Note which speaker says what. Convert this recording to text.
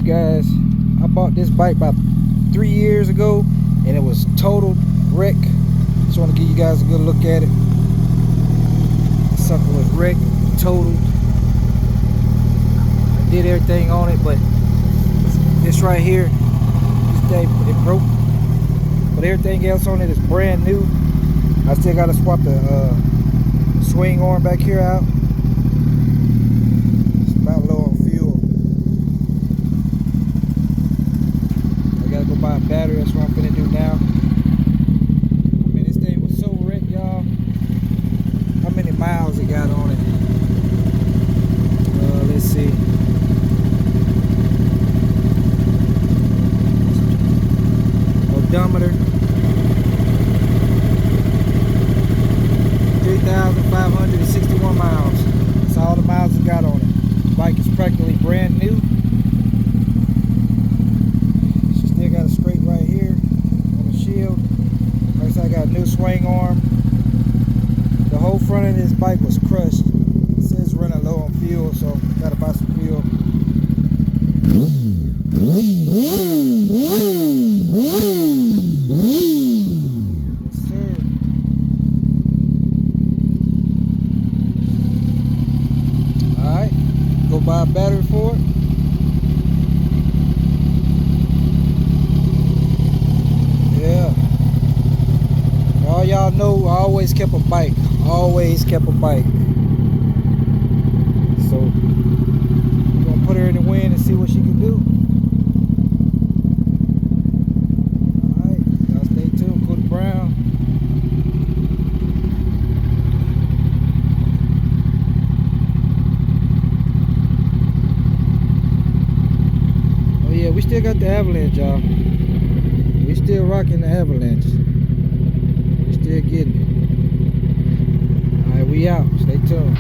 Speaker 1: you guys, I bought this bike about 3 years ago and it was totaled, wreck. Just want to give you guys a good look at it. Sucker was wrecked, totaled. I did everything on it, but this right here, this day it broke. But everything else on it is brand new. I still got to swap the swing arm back here out. It's about low on fuel. I gotta go buy a battery. That's what I'm gonna do now. I mean, this thing was so wrecked, y'all. How many miles it got on it? Let's see. Odometer. 3,561 miles. That's all the miles it got on it. The bike is practically brand new. She still got a scrape right here on the shield. Like I said, I got a new swing arm. The whole front of this bike was crushed. It says running low on fuel, so gotta buy some fuel. Go buy a battery for it. Yeah. All y'all know, I always kept a bike. Always kept a bike. So we're gonna put her in the wind and see what she can do. Alright, y'all stay tuned. Cody Brown. Yeah, we still got the Avalanche, y'all. We still rocking the Avalanche. We still getting it. Alright, we out. Stay tuned.